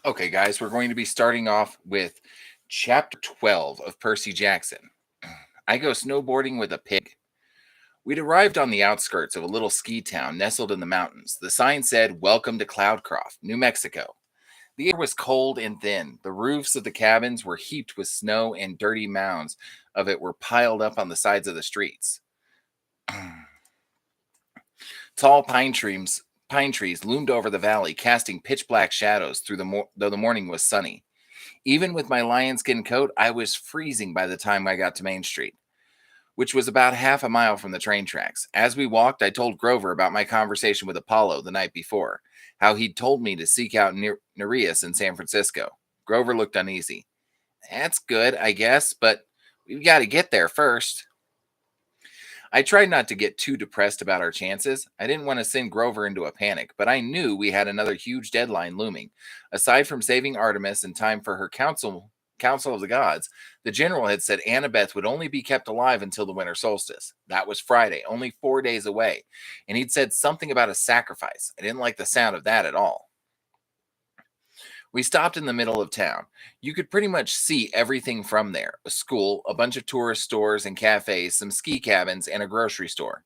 Okay, guys, we're going to be starting off with chapter 12 of Percy Jackson. I go snowboarding with a pig. We'd arrived on the outskirts of a little ski town nestled in the mountains. The sign said, "Welcome to Cloudcroft, New Mexico." The air was cold and thin. The roofs of the cabins were heaped with snow, and dirty mounds of it were piled up on the sides of the streets. Tall pine trees loomed over the valley, casting pitch black shadows though the morning was sunny. Even with my lion skin coat, I was freezing by the time I got to Main Street, which was about half a mile from the train tracks. As we walked, I told Grover about my conversation with Apollo the night before, how he'd told me to seek out Nereus in San Francisco. Grover looked uneasy. "That's good, I guess, but we've got to get there first." I tried not to get too depressed about our chances. I didn't want to send Grover into a panic, but I knew we had another huge deadline looming. Aside from saving Artemis in time for her council of the gods, the general had said Annabeth would only be kept alive until the winter solstice. That was Friday, only 4 days away. And he'd said something about a sacrifice. I didn't like the sound of that at all. We stopped in the middle of town. You could pretty much see everything from there: a school, a bunch of tourist stores and cafes, some ski cabins, and a grocery store.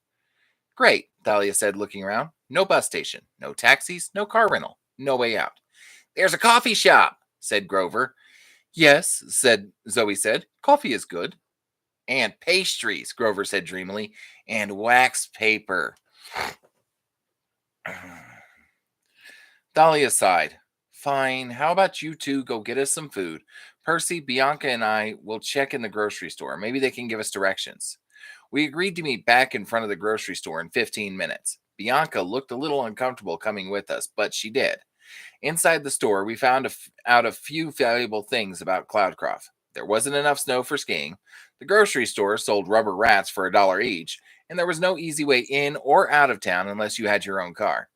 "Great," Thalia said, looking around. "No bus station, no taxis, no car rental, no way out." "There's a coffee shop," said Grover. "Yes," Zoe said. "Coffee is good." "And pastries," Grover said dreamily. "And wax paper." Thalia sighed. "Fine. How about you two go get us some food? Percy, Bianca, and I will check in the grocery store. Maybe they can give us directions." We agreed to meet back in front of the grocery store in 15 minutes. Bianca looked a little uncomfortable coming with us, but she did. Inside the store, we found out a few valuable things about Cloudcroft. There wasn't enough snow for skiing. The grocery store sold rubber rats for $1 each, and there was no easy way in or out of town unless you had your own car.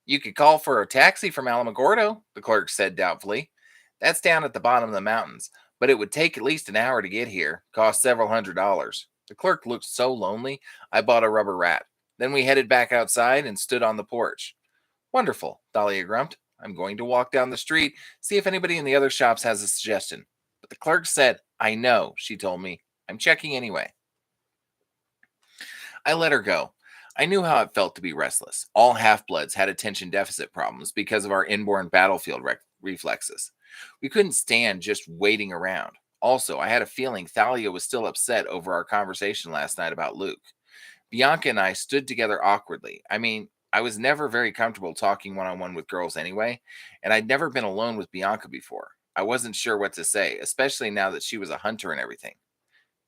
"You could call for a taxi from Alamogordo," the clerk said doubtfully. "That's down at the bottom of the mountains, but it would take at least an hour to get here, cost several $100s." The clerk looked so lonely, I bought a rubber rat. Then we headed back outside and stood on the porch. "Wonderful," Dahlia grumped. "I'm going to walk down the street, see if anybody in the other shops has a suggestion." But the clerk said, "I know," she told me. "I'm checking anyway." I let her go. I knew how it felt to be restless. All half bloods had attention deficit problems because of our inborn battlefield reflexes. We couldn't stand just waiting around. Also, I had a feeling Thalia was still upset over our conversation last night about Luke. Bianca and I stood together awkwardly. I mean, I was never very comfortable talking one on one with girls anyway, and I'd never been alone with Bianca before. I wasn't sure what to say, especially now that she was a hunter and everything.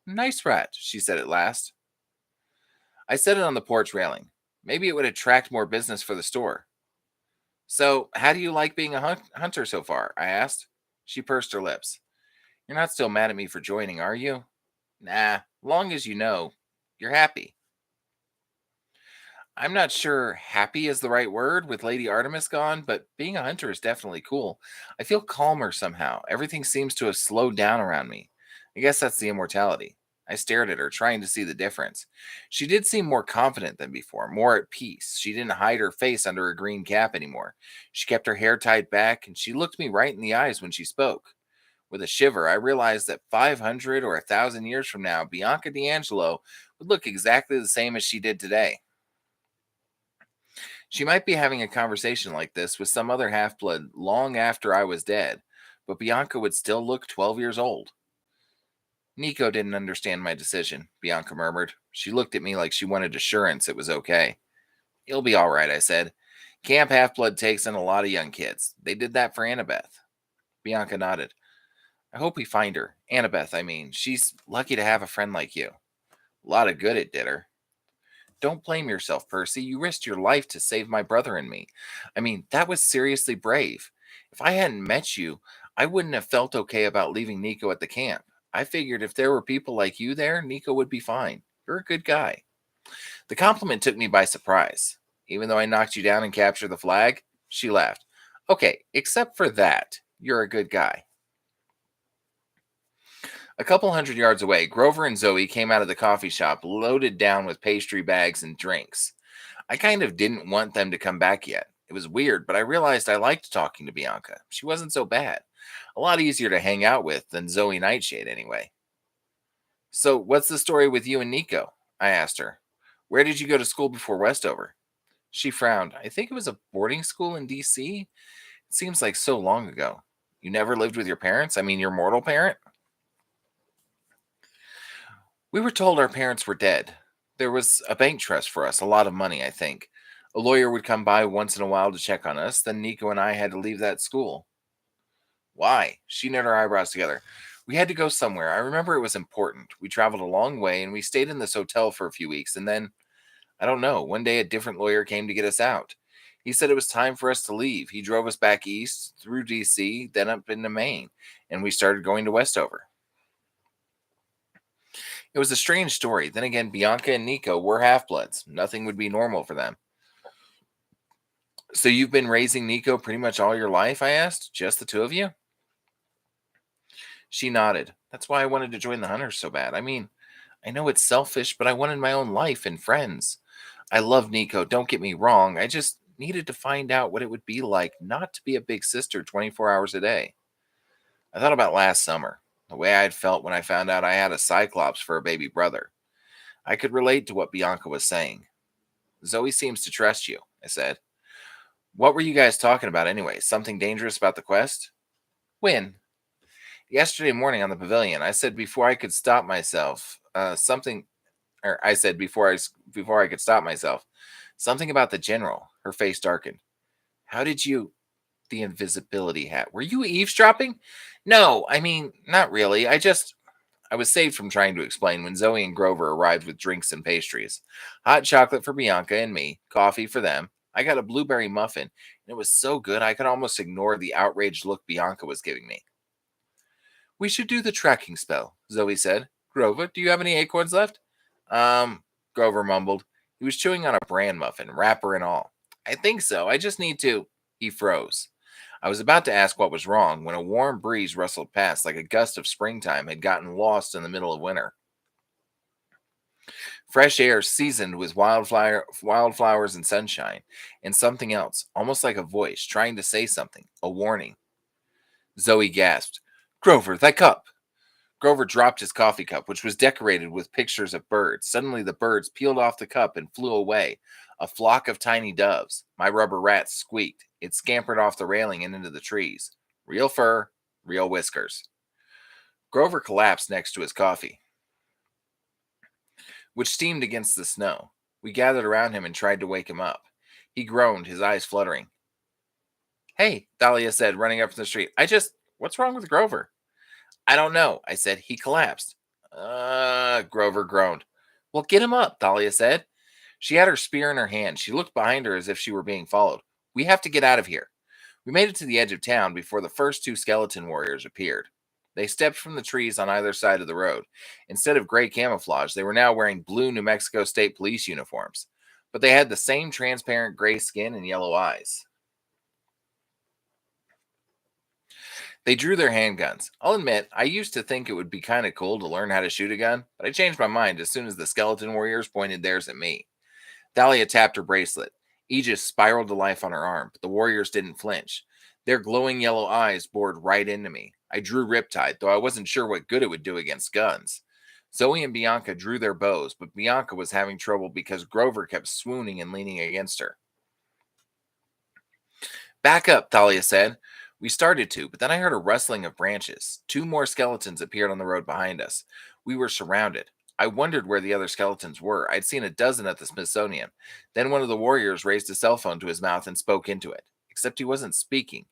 "Nice rat," she said at last. I set it on the porch railing. Maybe it would attract more business for the store. "So, how do you like being a hunter so far?" I asked. She pursed her lips. "You're not still mad at me for joining, are you?" "Nah, long as you know you're happy." I'm not sure happy is the right word with Lady Artemis gone, but being a hunter is definitely cool. I feel calmer somehow. Everything seems to have slowed down around me. I guess that's the immortality. I stared at her, trying to see the difference. She did seem more confident than before, more at peace. She didn't hide her face under a green cap anymore. She kept her hair tied back, and she looked me right in the eyes when she spoke. With a shiver, I realized that 500 or 1,000 years from now, Bianca D'Angelo would look exactly the same as she did today. She might be having a conversation like this with some other half blood long after I was dead, but Bianca would still look 12 years old. "Nico didn't understand my decision," Bianca murmured. She looked at me like she wanted assurance it was okay. "He'll be all right," I said. "Camp Half Blood takes in a lot of young kids. They did that for Annabeth." Bianca nodded. "I hope we find her. Annabeth, I mean. She's lucky to have a friend like you." "A lot of good it did her." "Don't blame yourself, Percy. You risked your life to save my brother and me. I mean, that was seriously brave. If I hadn't met you, I wouldn't have felt okay about leaving Nico at the camp. I figured if there were people like you there, Nico would be fine. You're a good guy." The compliment took me by surprise. "Even though I knocked you down and captured the flag?" She laughed. "Okay, except for that, you're a good guy." A couple hundred yards away, Grover and Zoe came out of the coffee shop loaded down with pastry bags and drinks. I kind of didn't want them to come back yet. It It was weird, but I realized I liked talking to Bianca. She wasn't so bad. A lot easier to hang out with than Zoe Nightshade, anyway. So, what's the story with you and Nico? I asked her. Where did you go to school before Westover? She frowned. I think it was a boarding school in D.C. It seems like so long ago. You never lived with your parents? I mean, your mortal parent? We were told our parents were dead. There was a bank trust for us, a lot of money, I think. A lawyer would come by once in a while to check on us. Then Nico and I had to leave that school. Why? She knit her eyebrows together. We had to go somewhere. I remember it was important. We traveled a long way and we stayed in this hotel for a few weeks. And then, I don't know, one day a different lawyer came to get us out. He said it was time for us to leave. He drove us back east, through DC, then up into Maine, and we started going to Westover. It was a strange story. Then again, Bianca and Nico were half bloods. Nothing would be normal for them. So you've been raising Nico pretty much all your life? I asked. Just the two of you? She nodded. That's why I wanted to join the Hunters so bad. I mean, I know it's selfish, but I wanted my own life and friends. I love Nico, don't get me wrong. I just needed to find out what it would be like not to be a big sister 24 hours a day. I thought about last summer, the way I had felt when I found out I had a Cyclops for a baby brother. I could relate to what Bianca was saying. Zoe seems to trust you, I said. What were you guys talking about anyway? Something dangerous about the quest? When? Yesterday morning on the pavilion, I said before I could stop myself, something, or I said before I could stop myself, something about the general. Her face darkened. How did you, the invisibility hat? Were you eavesdropping? No, I mean, not really. I was saved from trying to explain when Zoe and Grover arrived with drinks and pastries. Hot chocolate for Bianca and me, coffee for them. I got a blueberry muffin, and it was so good I could almost ignore the outraged look Bianca was giving me. We should do the tracking spell, Zoe said. Grover, do you have any acorns left? Um, Grover mumbled. He was chewing on a bran muffin, wrapper and all. I think so. I just need to. He froze. I was about to ask what was wrong when a warm breeze rustled past like a gust of springtime had gotten lost in the middle of winter. Fresh air seasoned with wildflowers and sunshine, and something else, almost like a voice, trying to say something, a warning. Zoe gasped. Grover, that cup! Grover dropped his coffee cup, which was decorated with pictures of birds. Suddenly, the birds peeled off the cup and flew away. A flock of tiny doves. My rubber rat squeaked. It scampered off the railing and into the trees. Real fur, real whiskers. Grover collapsed next to his coffee, which steamed against the snow. We gathered around him and tried to wake him up. He groaned, his eyes fluttering. Hey, Dahlia said, running up from the street. What's wrong with Grover? I don't know, I said. He collapsed. Grover groaned. Well, get him up, Dahlia said. She had her spear in her hand. She looked behind her as if she were being followed. We have to get out of here. We made it to the edge of town before the first two skeleton warriors appeared. They stepped from the trees on either side of the road. Instead of gray camouflage, they were now wearing blue New Mexico State Police uniforms. But they had the same transparent gray skin and yellow eyes. They drew their handguns. I'll admit, I used to think it would be kind of cool to learn how to shoot a gun, but I changed my mind as soon as the skeleton warriors pointed theirs at me. Dahlia tapped her bracelet. Aegis spiraled to life on her arm, but the warriors didn't flinch. Their glowing yellow eyes bored right into me. I drew Riptide, though I wasn't sure what good it would do against guns. Zoe and Bianca drew their bows, but Bianca was having trouble because Grover kept swooning and leaning against her. Back up, Thalia said. We started to, but then I heard a rustling of branches. Two more skeletons appeared on the road behind us. We were surrounded. I wondered where the other skeletons were. I'd seen a dozen at the Smithsonian. Then one of the warriors raised a cell phone to his mouth and spoke into it. Except he wasn't speaking.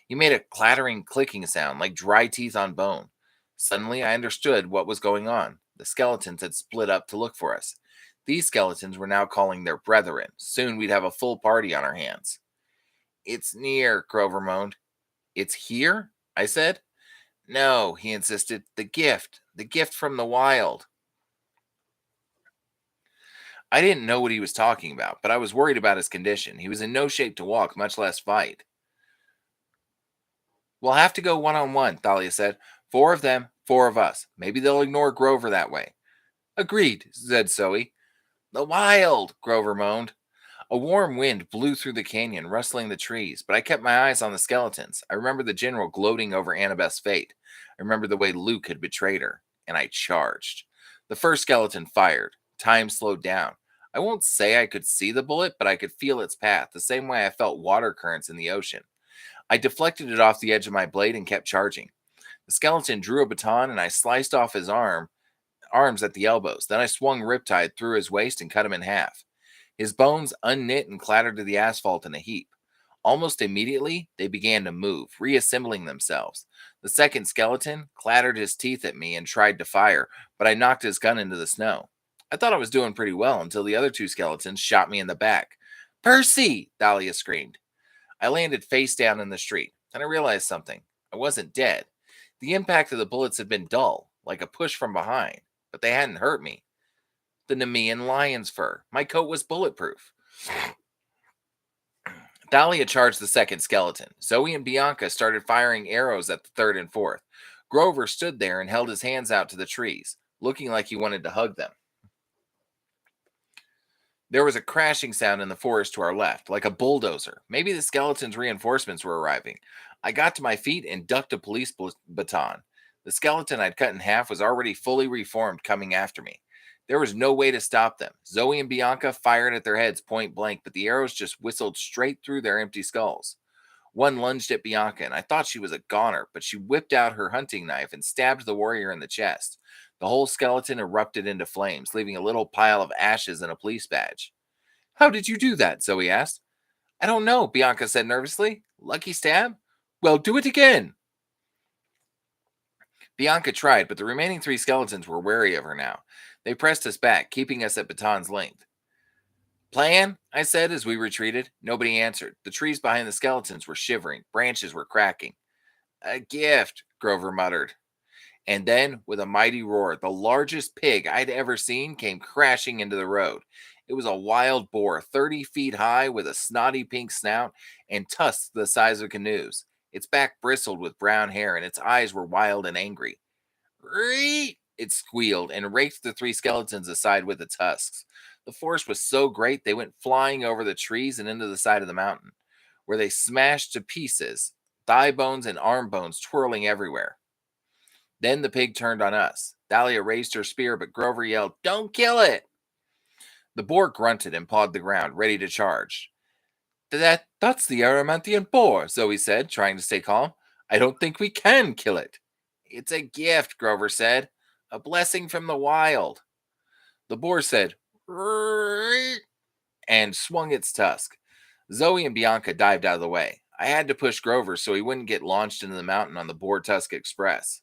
He made a clattering, clicking sound like dry teeth on bone. Suddenly, I understood what was going on. The skeletons had split up to look for us. These skeletons were now calling their brethren. Soon we'd have a full party on our hands. It's near, Grover moaned. It's here? I said. No, he insisted. The gift from the wild. I didn't know what he was talking about, but I was worried about his condition. He was in no shape to walk, much less fight. We'll have to go one-on-one, Thalia said. 4 of them, 4 of us. Maybe they'll ignore Grover that way. Agreed, said Zoe. The wild, Grover moaned. A warm wind blew through the canyon, rustling the trees, but I kept my eyes on the skeletons. I remember the general gloating over Annabeth's fate. I remember the way Luke had betrayed her, and I charged. The first skeleton fired. Time slowed down. I won't say I could see the bullet, but I could feel its path, the same way I felt water currents in the ocean. I deflected it off the edge of my blade and kept charging. The skeleton drew a baton, and I sliced off his arms at the elbows. Then I swung Riptide through his waist and cut him in half. His bones unknit and clattered to the asphalt in a heap. Almost immediately, they began to move, reassembling themselves. The second skeleton clattered his teeth at me and tried to fire, but I knocked his gun into the snow. I thought I was doing pretty well until the other two skeletons shot me in the back. "Percy!" Dahlia screamed. I landed face down in the street. Then I realized something. I wasn't dead. The impact of the bullets had been dull, like a push from behind, but they hadn't hurt me. The Nemean lion's fur. My coat was bulletproof. Dahlia charged the second skeleton. Zoe and Bianca started firing arrows at the third and fourth. Grover stood there and held his hands out to the trees, looking like he wanted to hug them. There was a crashing sound in the forest to our left, like a bulldozer. Maybe the skeleton's reinforcements were arriving. I got to my feet and ducked a police baton. The skeleton I'd cut in half was already fully reformed, coming after me. There was no way to stop them. Zoe and Bianca fired at their heads point blank, but the arrows just whistled straight through their empty skulls. One lunged at Bianca, and I thought she was a goner, but she whipped out her hunting knife and stabbed the warrior in the chest. The whole skeleton erupted into flames, leaving a little pile of ashes and a police badge. "How did you do that?" Zoe asked. "I don't know," Bianca said nervously. "Lucky stab?" "Well, do it again." Bianca tried, but the remaining three skeletons were wary of her now. They pressed us back, keeping us at baton's length. "Plan?" I said as we retreated. Nobody answered. The trees behind the skeletons were shivering. Branches were cracking. "A gift," Grover muttered. And then, with a mighty roar, the largest pig I'd ever seen came crashing into the road. It was a wild boar, 30 feet high, with a snotty pink snout and tusks the size of canoes. Its back bristled with brown hair, and its eyes were wild and angry. "Ree!" It squealed and raked the three skeletons aside with its husks. The force was so great they went flying over the trees and into the side of the mountain, where they smashed to pieces, thigh bones and arm bones twirling everywhere. Then the pig turned on us. Dahlia raised her spear, but Grover yelled, "Don't kill it!" The boar grunted and pawed the ground, ready to charge. That's the Aramanthian boar," Zoe said, trying to stay calm. "I don't think we can kill it." "It's a gift," Grover said. "A blessing from the wild." The boar said, "Rrrr," and swung its tusk. Zoe and Bianca dived out of the way. I had to push Grover so he wouldn't get launched into the mountain on the Boar Tusk Express.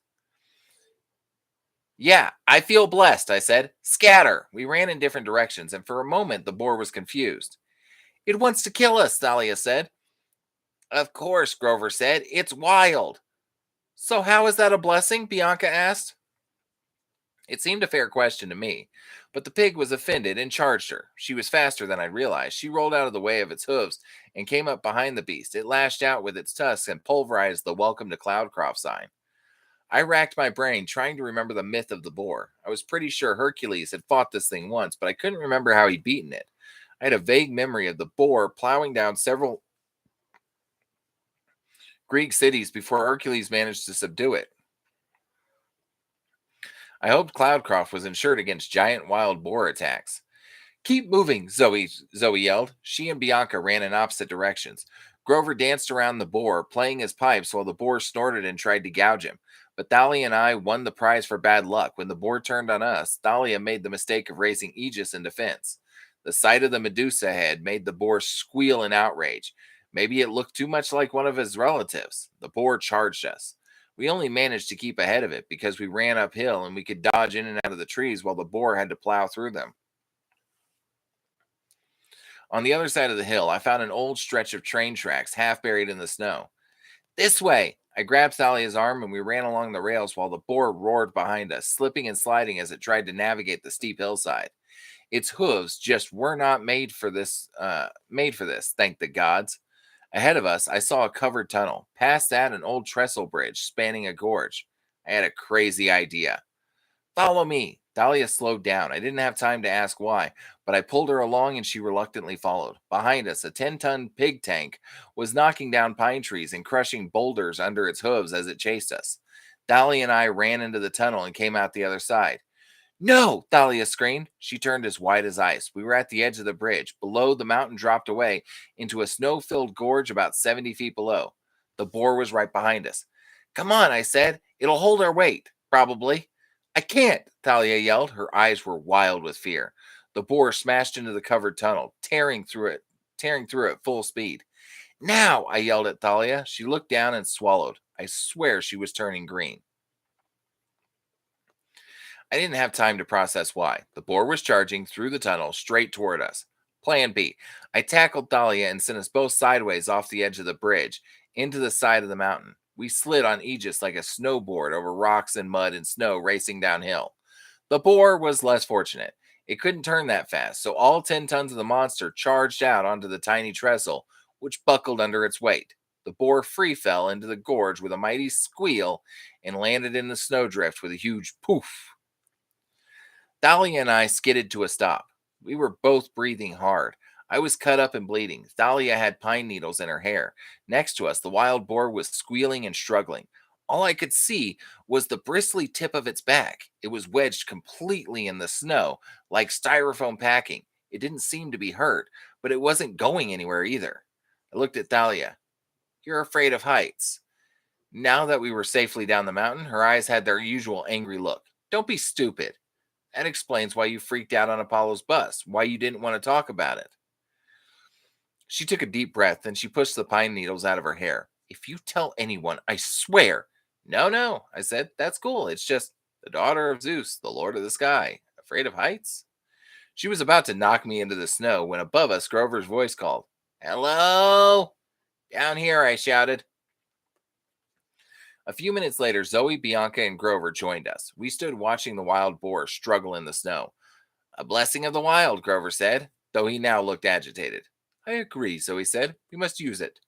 "Yeah, I feel blessed," I said. "Scatter." We ran in different directions, and for a moment the boar was confused. "It wants to kill us," Thalia said. "Of course," Grover said. "It's wild." "So how is that a blessing?" Bianca asked. It seemed a fair question to me, but the pig was offended and charged her. She was faster than I realized. She rolled out of the way of its hooves and came up behind the beast. It lashed out with its tusks and pulverized the "Welcome to Cloudcroft" sign. I racked my brain trying to remember the myth of the boar. I was pretty sure Hercules had fought this thing once, but I couldn't remember how he'd beaten it. I had a vague memory of the boar plowing down several Greek cities before Hercules managed to subdue it. I hoped Cloudcroft was insured against giant wild boar attacks. "Keep moving," Zoe yelled. She and Bianca ran in opposite directions. Grover danced around the boar, playing his pipes while the boar snorted and tried to gouge him. But Thalia and I won the prize for bad luck. When the boar turned on us, Thalia made the mistake of raising Aegis in defense. The sight of the Medusa head made the boar squeal in outrage. Maybe it looked too much like one of his relatives. The boar charged us. We only managed to keep ahead of it because we ran uphill and we could dodge in and out of the trees while the boar had to plow through them. On the other side of the hill, I found an old stretch of train tracks half buried in the snow. "This way!" I grabbed Thalia's arm and we ran along the rails while the boar roared behind us, slipping and sliding as it tried to navigate the steep hillside. Its hooves just were not made for this, thank the gods. Ahead of us, I saw a covered tunnel. Past that, an old trestle bridge spanning a gorge. I had a crazy idea. Follow me. Dahlia slowed down. I didn't have time to ask why, but I pulled her along and she reluctantly followed. Behind us, a 10-ton pig tank was knocking down pine trees and crushing boulders under its hooves as it chased us. Dahlia and I ran into the tunnel and came out the other side. No! Thalia screamed. She turned as white as ice. We were at the edge of the bridge. Below, the mountain dropped away into a snow filled gorge about 70 feet below. The boar was right behind us. Come on, I said. It'll hold our weight. Probably. I can't, Thalia yelled. Her eyes were wild with fear. The boar smashed into the covered tunnel, tearing through it full speed. Now, I yelled at Thalia. She looked down and swallowed. I swear she was turning green. I didn't have time to process why. The boar was charging through the tunnel straight toward us. Plan B. I tackled Thalia and sent us both sideways off the edge of the bridge into the side of the mountain. We slid on Aegis like a snowboard over rocks and mud and snow racing downhill. The boar was less fortunate. It couldn't turn that fast, so all 10 tons of the monster charged out onto the tiny trestle, which buckled under its weight. The boar free fell into the gorge with a mighty squeal and landed in the snowdrift with a huge poof. Thalia and I skidded to a stop. We were both breathing hard. I was cut up and bleeding. Thalia had pine needles in her hair. Next to us, the wild boar was squealing and struggling. All I could see was the bristly tip of its back. It was wedged completely in the snow, like styrofoam packing. It didn't seem to be hurt, but it wasn't going anywhere either. I looked at Thalia. You're afraid of heights. Now that we were safely down the mountain, her eyes had their usual angry look. Don't be stupid. That explains why you freaked out on Apollo's bus, why you didn't want to talk about it. She took a deep breath and she pushed the pine needles out of her hair. If you tell anyone, I swear. No, no, I said. That's cool. It's just the daughter of Zeus, the Lord of the Sky. Afraid of heights? She was about to knock me into the snow when above us Grover's voice called. Hello? Down here, I shouted. A few minutes later, Zoe, Bianca, and Grover joined us. We stood watching the wild boar struggle in the snow. A blessing of the wild, Grover said, though he now looked agitated. I agree, Zoe said. We must use it.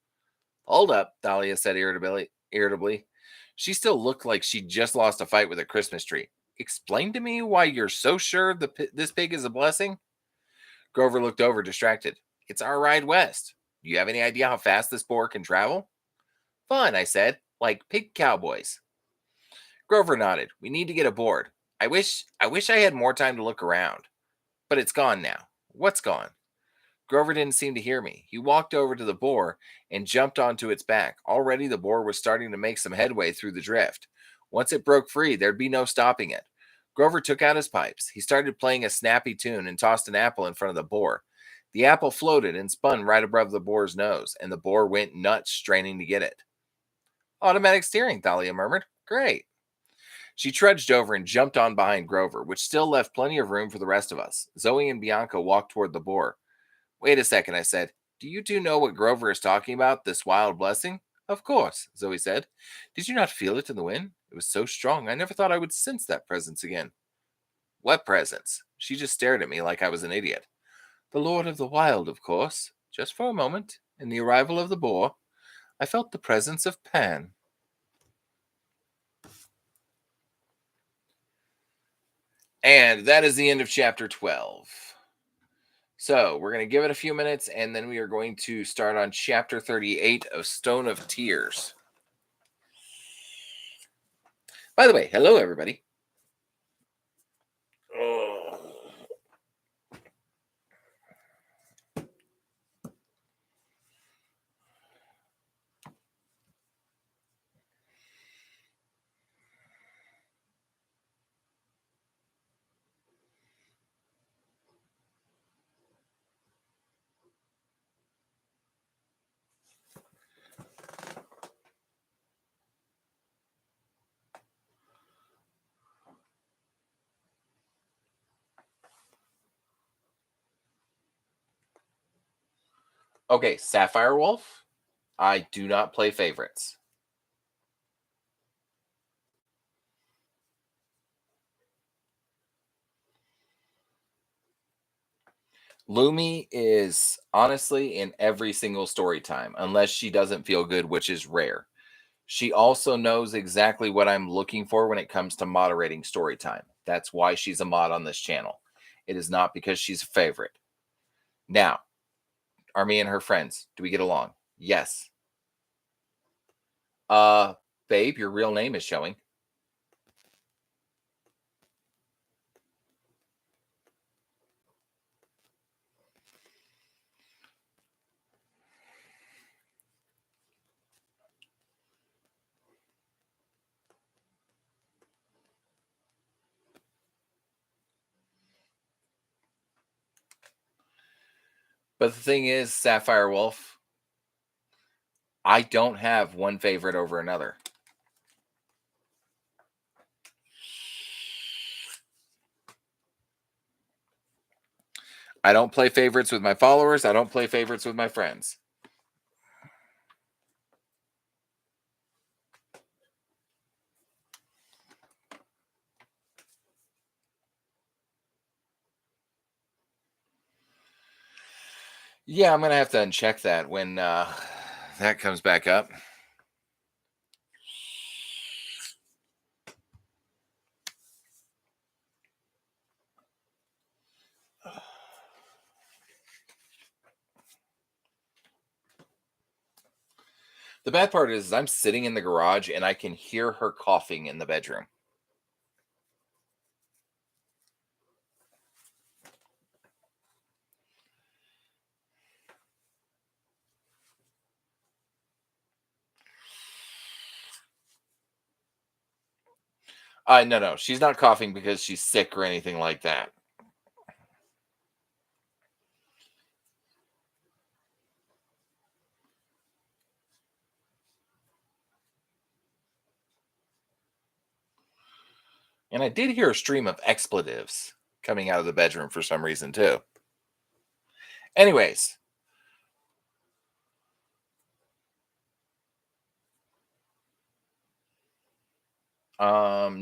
Hold up, Thalia said irritably. She still looked like she'd just lost a fight with a Christmas tree. Explain to me why you're so sure this pig is a blessing? Grover looked over, distracted. It's our ride west. Do you have any idea how fast this boar can travel? Fun, I said, like pig cowboys. Grover nodded. We need to get aboard. I wish I had more time to look around. But it's gone now. What's gone? Grover didn't seem to hear me. He walked over to the boar and jumped onto its back. Already the boar was starting to make some headway through the drift. Once it broke free, there'd be no stopping it. Grover took out his pipes. He started playing a snappy tune and tossed an apple in front of the boar. The apple floated and spun right above the boar's nose, and the boar went nuts straining to get it. Automatic steering, Thalia murmured. Great. She trudged over and jumped on behind Grover, which still left plenty of room for the rest of us. Zoe and Bianca walked toward the boar. Wait a second, I said. Do you two know what Grover is talking about, this wild blessing? Of course, Zoe said. Did you not feel it in the wind? It was so strong, I never thought I would sense that presence again. What presence? She just stared at me like I was an idiot. The Lord of the Wild, of course. Just for a moment, in the arrival of the boar, I felt the presence of Pan. And that is the end of chapter 12. So we're going to give it a few minutes and then we are going to start on chapter 38 of Stone of Tears. By the way, hello, everybody. Oh. Okay, Sapphire Wolf. I do not play favorites. Lumi is honestly in every single story time, unless she doesn't feel good, which is rare. She also knows exactly what I'm looking for when it comes to moderating story time. That's why she's a mod on this channel. It is not because she's a favorite. Now, are me and her friends? Do we get along? Yes. Uh, babe, your real name is showing. But the thing is, Sapphire Wolf, I don't have one favorite over another. I don't play favorites with my followers. I don't play favorites with my friends. Yeah, I'm gonna have to uncheck that when that comes back up. The bad part is I'm sitting in the garage and I can hear her coughing in the bedroom. No, she's not coughing because she's sick or anything like that. And I did hear a stream of expletives coming out of the bedroom for some reason too. Anyways,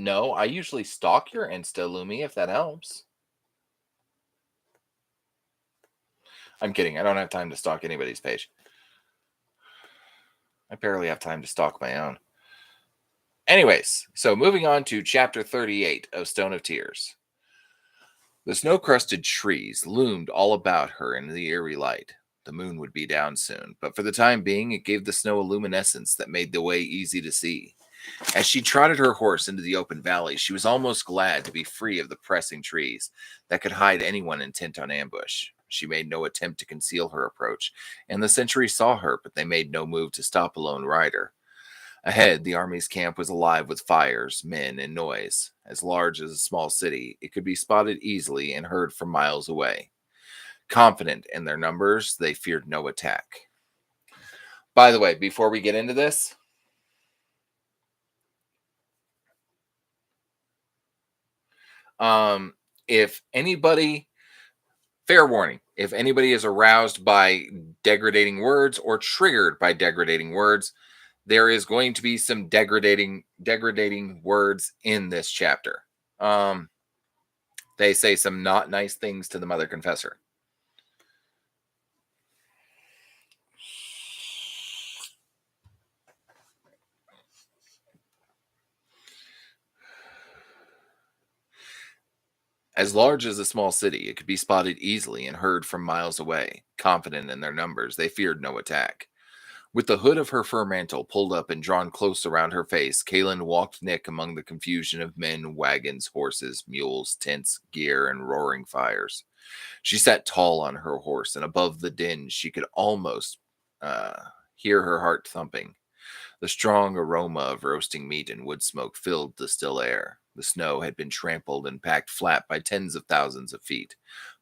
no, I usually stalk your Insta, Lumi, if that helps. I'm kidding. I don't have time to stalk anybody's page. I barely have time to stalk my own. Anyways, so moving on to chapter 38 of Stone of Tears. The snow crusted trees loomed all about her in the eerie light. The moon would be down soon, but for the time being, it gave the snow a luminescence that made the way easy to see. As she trotted her horse into the open valley, she was almost glad to be free of the pressing trees that could hide anyone intent on ambush. She made no attempt to conceal her approach, and the sentry saw her, but they made no move to stop a lone rider. Ahead, the army's camp was alive with fires, men, and noise. As large as a small city, it could be spotted easily and heard from miles away. Confident in their numbers, they feared no attack. By the way, before we get into this, um, if anybody, fair warning, if anybody is aroused by degrading words or triggered by degrading words, there is going to be some degrading words in this chapter. They say some not nice things to the mother confessor. As large as a small city, it could be spotted easily and heard from miles away. Confident in their numbers, they feared no attack. With the hood of her fur mantle pulled up and drawn close around her face, Kaylin walked Nick among the confusion of men, wagons, horses, mules, tents, gear, and roaring fires. She sat tall on her horse, and above the din, she could almost uh, hear her heart thumping. The strong aroma of roasting meat and wood smoke filled the still air. The snow had been trampled and packed flat by tens of thousands of feet,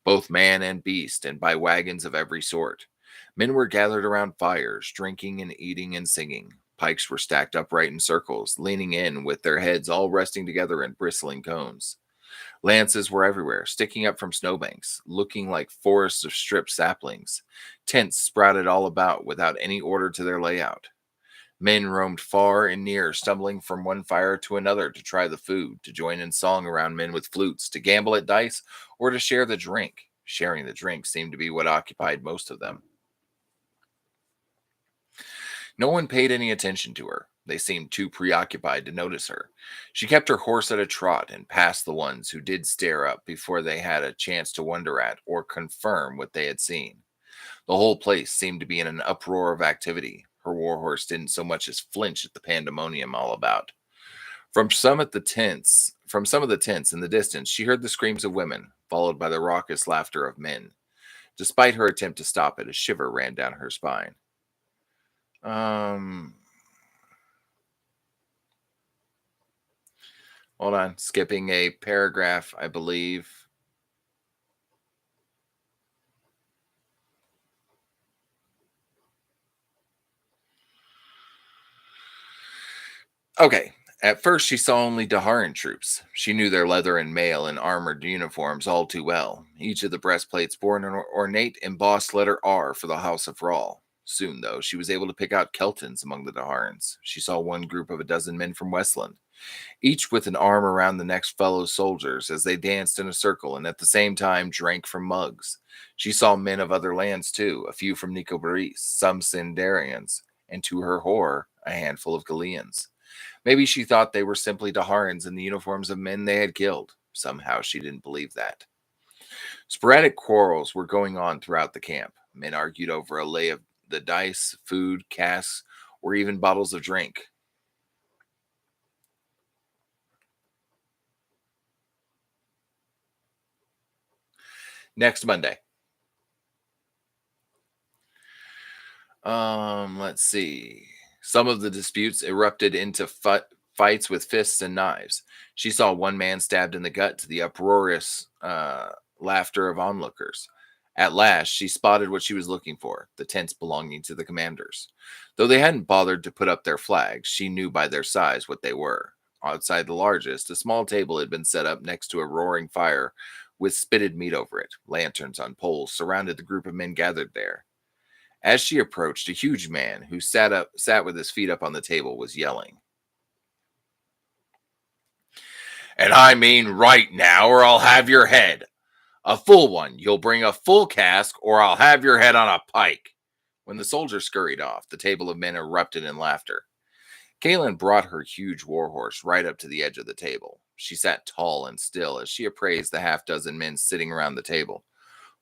both man and beast, and by wagons of every sort. Men were gathered around fires, drinking and eating and singing. Pikes were stacked upright in circles, leaning in with their heads all resting together in bristling cones. Lances were everywhere, sticking up from snowbanks, looking like forests of stripped saplings. Tents sprouted all about without any order to their layout. Men roamed far and near, stumbling from one fire to another to try the food, to join in song around men with flutes, to gamble at dice, or to share the drink. Sharing the drink seemed to be what occupied most of them. No one paid any attention to her. They seemed too preoccupied to notice her. She kept her horse at a trot and passed the ones who did stare up before they had a chance to wonder at or confirm what they had seen. The whole place seemed to be in an uproar of activity. Her warhorse didn't so much as flinch at the pandemonium all about. From some of the tents in the distance, she heard the screams of women, followed by the raucous laughter of men. Despite her attempt to stop it, a shiver ran down her spine. Um, Hold on, skipping a paragraph, I believe. Okay. At first, she saw only Daharan troops. She knew their leather and mail and armored uniforms all too well. Each of the breastplates bore an ornate embossed letter R for the House of Rawl. Soon, though, she was able to pick out Keltons among the Daharans. She saw one group of a dozen men from Westland, each with an arm around the next fellow soldiers as they danced in a circle and at the same time drank from mugs. She saw men of other lands too, a few from Nicobaris, some Sindarians, and to her horror, a handful of Galileans. Maybe she thought they were simply Daharans in the uniforms of men they had killed. Somehow she didn't believe that. Sporadic quarrels were going on throughout the camp. Men argued over a lay of the dice, food, casks, or even bottles of drink. Next Monday. Let's see. Some of the disputes erupted into fights with fists and knives. She saw one man stabbed in the gut to the uproarious laughter of onlookers. At last, she spotted what she was looking for, the tents belonging to the commanders. Though they hadn't bothered to put up their flags, she knew by their size what they were. Outside the largest, a small table had been set up next to a roaring fire with spitted meat over it. Lanterns on poles surrounded the group of men gathered there. As she approached, a huge man who sat with his feet up on the table was yelling. And I mean right now, or I'll have your head. A full one. You'll bring a full cask, or I'll have your head on a pike. When the soldier scurried off, the table of men erupted in laughter. Kaelin brought her huge warhorse right up to the edge of the table. She sat tall and still as she appraised the half dozen men sitting around the table.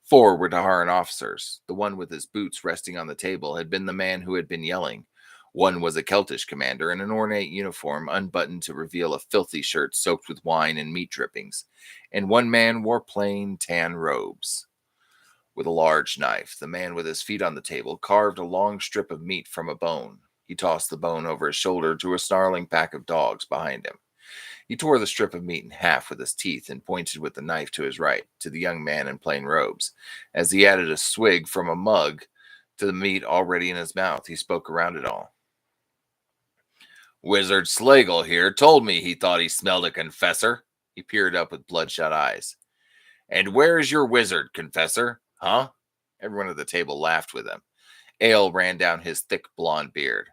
Four were Daharan officers. The one with his boots resting on the table had been the man who had been yelling. One was a Celtish commander in an ornate uniform unbuttoned to reveal a filthy shirt soaked with wine and meat drippings, and one man wore plain tan robes. With a large knife, the man with his feet on the table carved a long strip of meat from a bone. He tossed the bone over his shoulder to a snarling pack of dogs behind him. He tore the strip of meat in half with his teeth and pointed with the knife to his right, to the young man in plain robes. As he added a swig from a mug to the meat already in his mouth, he spoke around it all. Wizard Slagle here told me he thought he smelled a confessor. He peered up with bloodshot eyes. And where is your wizard, confessor? Huh? Everyone at the table laughed with him. Ale ran down his thick blonde beard.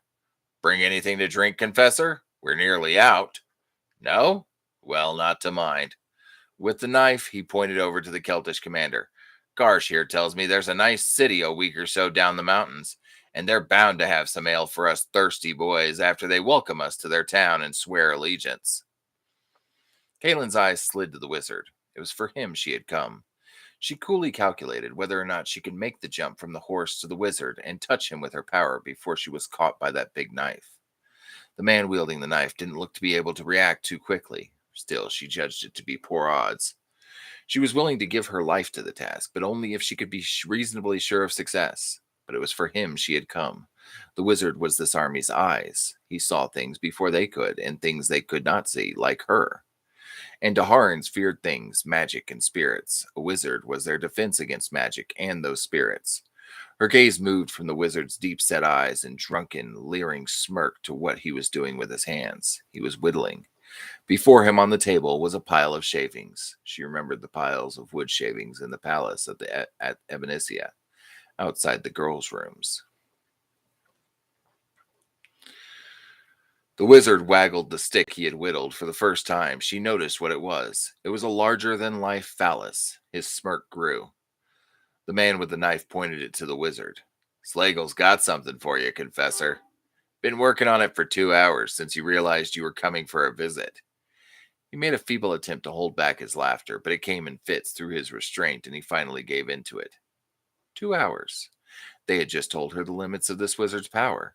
Bring anything to drink, confessor? We're nearly out. No? Well, not to mind. With the knife, he pointed over to the Celtish commander. Garsh here tells me there's a nice city a week or so down the mountains, and they're bound to have some ale for us thirsty boys after they welcome us to their town and swear allegiance. Kaelin's eyes slid to the wizard. It was for him she had come. She coolly calculated whether or not she could make the jump from the horse to the wizard and touch him with her power before she was caught by that big knife. The man wielding the knife didn't look to be able to react too quickly. Still, she judged it to be poor odds. She was willing to give her life to the task, but only if she could be reasonably sure of success. But it was for him she had come. The wizard was this army's eyes. He saw things before they could, and things they could not see, like her. And Daharans feared things, magic and spirits. A wizard was their defense against magic and those spirits. Her gaze moved from the wizard's deep-set eyes and drunken, leering smirk to what he was doing with his hands. He was whittling. Before him on the table was a pile of shavings. She remembered the piles of wood shavings in the palace at Ebonicia, outside the girls' rooms. The wizard waggled the stick he had whittled for the first time. She noticed what it was. It was a larger-than-life phallus. His smirk grew. The man with the knife pointed it to the wizard. Slagle's got something for you, confessor. Been working on it for 2 hours since you realized you were coming for a visit. He made a feeble attempt to hold back his laughter, but it came in fits through his restraint and he finally gave in to it. 2 hours. They had just told her the limits of this wizard's power.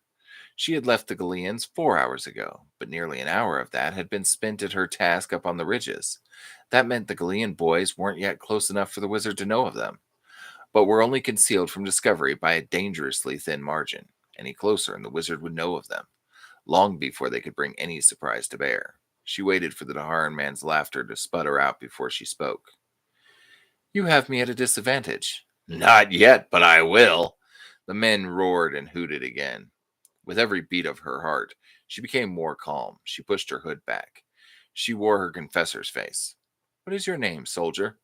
She had left the Galileans 4 hours ago, but nearly an hour of that had been spent at her task up on the ridges. That meant the Galilean boys weren't yet close enough for the wizard to know of them, but were only concealed from discovery by a dangerously thin margin. Any closer, and the wizard would know of them, long before they could bring any surprise to bear. She waited for the Daharan man's laughter to sputter out before she spoke. You have me at a disadvantage. Not yet, but I will. The men roared and hooted again. With every beat of her heart, she became more calm. She pushed her hood back. She wore her confessor's face. What is your name, soldier?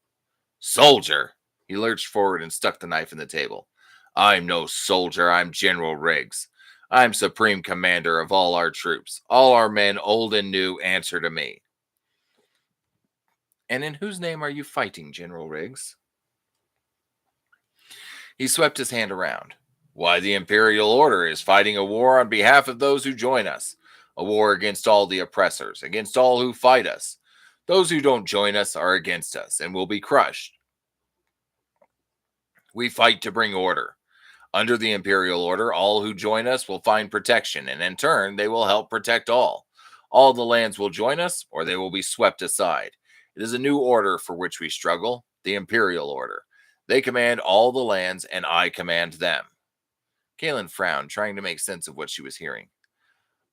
Soldier! He lurched forward and stuck the knife in the table. I'm no soldier, I'm General Riggs. I'm supreme commander of all our troops. All our men, old and new, answer to me. And in whose name are you fighting, General Riggs? He swept his hand around. Why, the Imperial Order is fighting a war on behalf of those who join us. A war against all the oppressors, against all who fight us. Those who don't join us are against us and will be crushed. We fight to bring order. Under the Imperial Order, all who join us will find protection, and in turn, they will help protect all. All the lands will join us, or they will be swept aside. It is a new order for which we struggle, the Imperial Order. They command all the lands, and I command them. Galen frowned, trying to make sense of what she was hearing.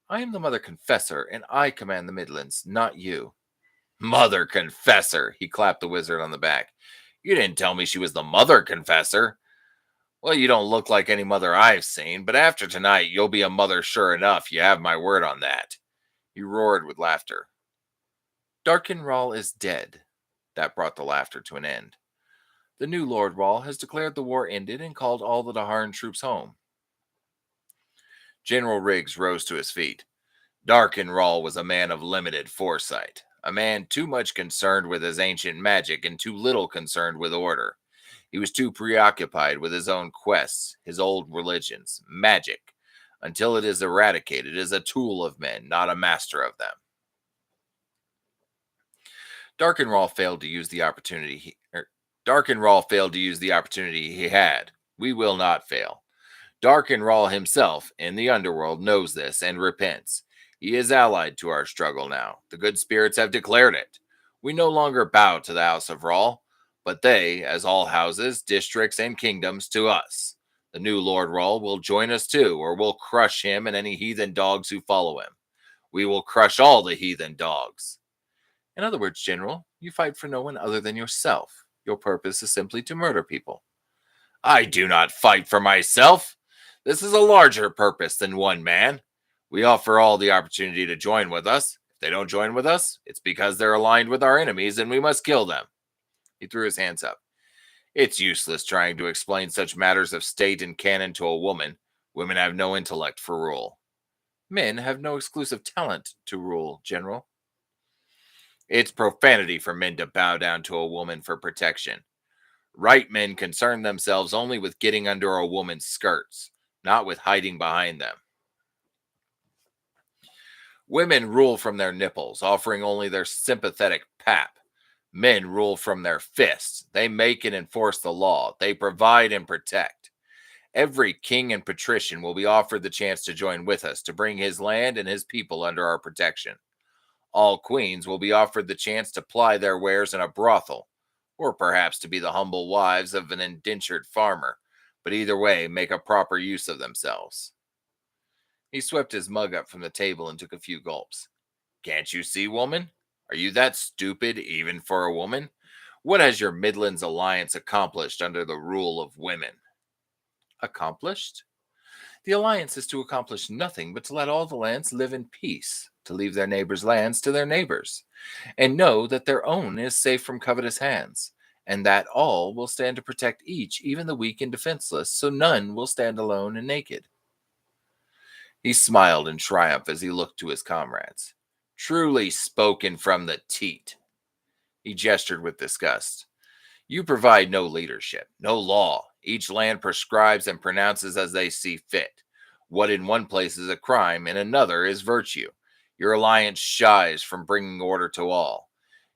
I am the Mother Confessor, and I command the Midlands, not you. Mother Confessor, he clapped the wizard on the back. You didn't tell me she was the Mother Confessor. Well, you don't look like any mother I've seen, but after tonight, you'll be a mother sure enough. You have my word on that. He roared with laughter. Darkenrall is dead. That brought the laughter to an end. The new Lord Rall has declared the war ended and called all the Daharan troops home. General Riggs rose to his feet. Darkenrall was a man of limited foresight, a man too much concerned with his ancient magic and too little concerned with order. He was too preoccupied with his own quests, his old religions, magic, until it is eradicated as a tool of men, not a master of them. Darkenrall failed to use the opportunity he had. We will not fail. Darkenrall himself, in the underworld, knows this and repents. He is allied to our struggle now. The good spirits have declared it. We no longer bow to the House of Rall, but they, as all houses, districts, and kingdoms, to us. The new Lord Rall will join us too, or we'll crush him and any heathen dogs who follow him. We will crush all the heathen dogs. In other words, General, you fight for no one other than yourself. Your purpose is simply to murder people. I do not fight for myself. This is a larger purpose than one man. We offer all the opportunity to join with us. If they don't join with us, it's because they're aligned with our enemies and we must kill them. He threw his hands up. It's useless trying to explain such matters of state and canon to a woman. Women have no intellect for rule. Men have no exclusive talent to rule, General. It's profanity for men to bow down to a woman for protection. Right men concern themselves only with getting under a woman's skirts, not with hiding behind them. Women rule from their nipples, offering only their sympathetic pap. Men rule from their fists. They make and enforce the law. They provide and protect. Every king and patrician will be offered the chance to join with us to bring his land and his people under our protection. All queens will be offered the chance to ply their wares in a brothel, or perhaps to be the humble wives of an indentured farmer, but either way, make a proper use of themselves. He swept his mug up from the table and took a few gulps. Can't you see, woman? Are you that stupid, even for a woman? What has your Midlands alliance accomplished under the rule of women? Accomplished? The alliance is to accomplish nothing but to let all the lands live in peace, to leave their neighbors' lands to their neighbors, and know that their own is safe from covetous hands, and that all will stand to protect each, even the weak and defenseless, so none will stand alone and naked. He smiled in triumph as he looked to his comrades. Truly spoken from the teat. He gestured with disgust. You provide no leadership, no law. Each land prescribes and pronounces as they see fit. What in one place is a crime, in another is virtue. Your alliance shies from bringing order to all.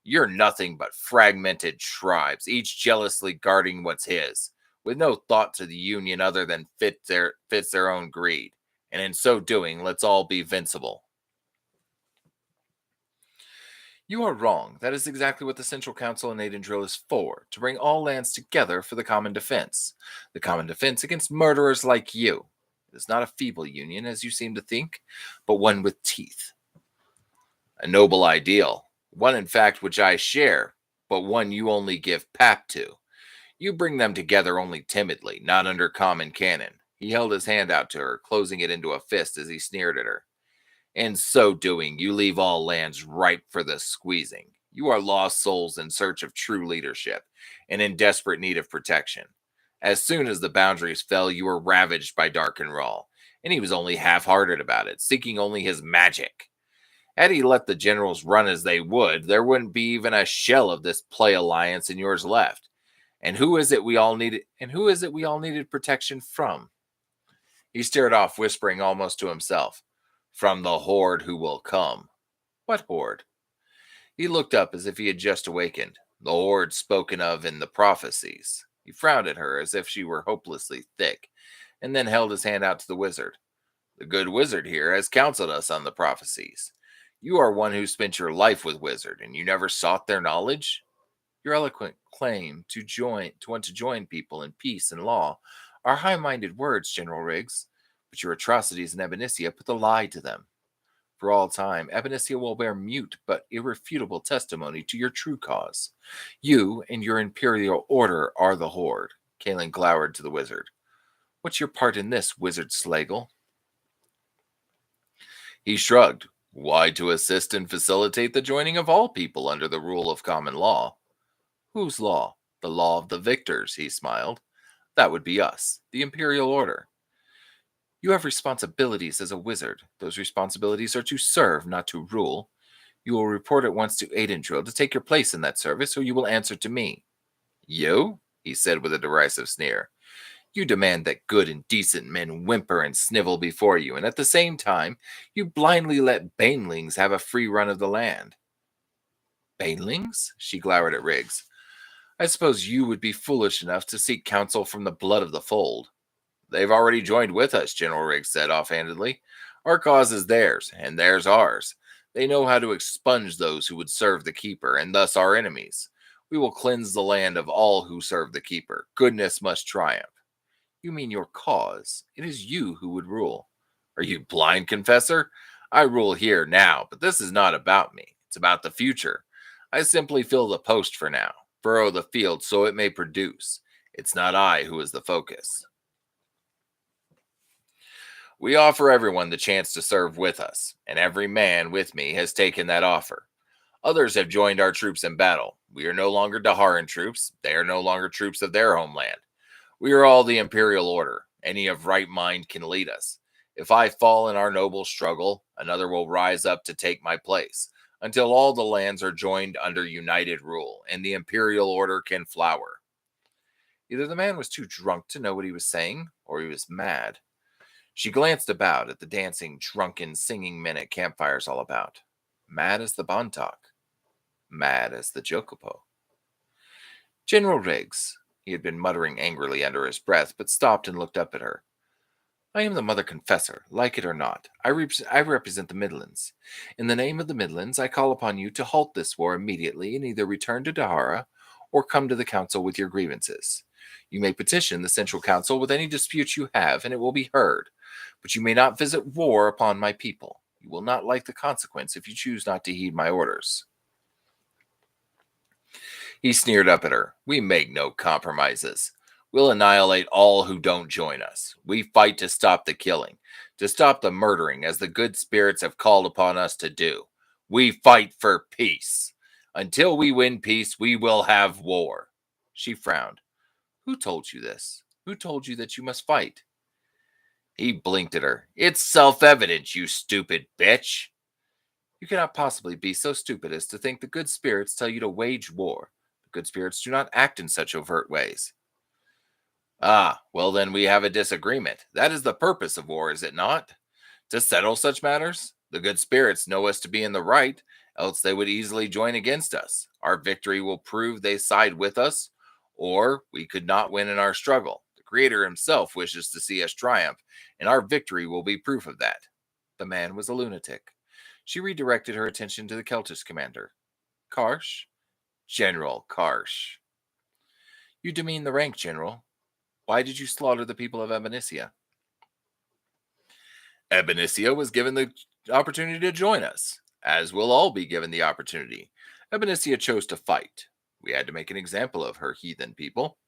You're nothing but fragmented tribes, each jealously guarding what's his, with no thought to the union other than fits their own greed. And in so doing, let's all be vincible. You are wrong. That is exactly what the Central Council in Aidendrill is for, to bring all lands together for the common defense. The common defense against murderers like you. It is not a feeble union, as you seem to think, but one with teeth. A noble ideal, one in fact which I share, but one you only give pap to. You bring them together only timidly, not under common canon. He held his hand out to her, closing it into a fist as he sneered at her. In so doing, you leave all lands ripe for the squeezing. You are lost souls in search of true leadership and in desperate need of protection. As soon as the boundaries fell, you were ravaged by Dark and Raw, and he was only half-hearted about it, seeking only his magic. Had he let the generals run as they would, there wouldn't be even a shell of this play alliance in yours left. And who is it we all needed? And who is it we all needed protection from? He stared off, whispering almost to himself, "From the horde who will come." What horde? He looked up as if he had just awakened. The horde spoken of in the prophecies. He frowned at her as if she were hopelessly thick, and then held his hand out to the wizard. The good wizard here has counseled us on the prophecies. You are one who spent your life with wizard, and you never sought their knowledge? Your eloquent claim to want to join people in peace and law are high-minded words, General Riggs, but your atrocities in Ebonicia put the lie to them. For all time, Ebonicia will bear mute but irrefutable testimony to your true cause. You and your imperial order are the horde. Kalen glowered to the wizard. What's your part in this, Wizard Slagle? He shrugged. Why, to assist and facilitate the joining of all people under the rule of common law. Whose law? The law of the victors, he smiled. That would be us, the Imperial Order. You have responsibilities as a wizard. Those responsibilities are to serve, not to rule. You will report at once to Aidendrill to take your place in that service, or you will answer to me. You? He said with a derisive sneer. You demand that good and decent men whimper and snivel before you, and at the same time, you blindly let banelings have a free run of the land. Banelings? She glowered at Riggs. I suppose you would be foolish enough to seek counsel from the blood of the fold. They've already joined with us, General Riggs said offhandedly. Our cause is theirs, and theirs ours. They know how to expunge those who would serve the Keeper, and thus our enemies. We will cleanse the land of all who serve the Keeper. Goodness must triumph. You mean your cause? It is you who would rule. Are you blind, Confessor? I rule here now, but this is not about me. It's about the future. I simply fill the post for now, furrow the field so it may produce. It's not I who is the focus. We offer everyone the chance to serve with us, and every man with me has taken that offer. Others have joined our troops in battle. We are no longer Daharan troops. They are no longer troops of their homeland. We are all the Imperial Order. Any of right mind can lead us. If I fall in our noble struggle, another will rise up to take my place, until all the lands are joined under united rule, and the Imperial Order can flower. Either the man was too drunk to know what he was saying, or he was mad. She glanced about at the dancing, drunken, singing men at campfires all about. Mad as the Bontok. Mad as the Jokopo. General Riggs, he had been muttering angrily under his breath, but stopped and looked up at her. I am the Mother Confessor, like it or not. I represent the Midlands. In the name of the Midlands, I call upon you to halt this war immediately and either return to Dahara or come to the council with your grievances. You may petition the Central Council with any disputes you have, and it will be heard. But you may not visit war upon my people. You will not like the consequence if you choose not to heed my orders. He sneered up at her. We make no compromises. We'll annihilate all who don't join us. We fight to stop the killing, to stop the murdering, as the good spirits have called upon us to do. We fight for peace. Until we win peace, we will have war. She frowned. Who told you this? Who told you that you must fight? He blinked at her. It's self-evident, you stupid bitch. You cannot possibly be so stupid as to think the good spirits tell you to wage war. The good spirits do not act in such overt ways. Ah, well, then we have a disagreement. That is the purpose of war, is it not? To settle such matters? The good spirits know us to be in the right, else they would easily join against us. Our victory will prove they side with us, or we could not win in our struggle. The Creator himself wishes to see us triumph, and our victory will be proof of that. The man was a lunatic. She redirected her attention to the Celtic commander. Karsh? General Karsh. You demean the rank, General. Why did you slaughter the people of Ebonicia? Ebonicia was given the opportunity to join us, as we'll all be given the opportunity. Ebonicia chose to fight. We had to make an example of her heathen people,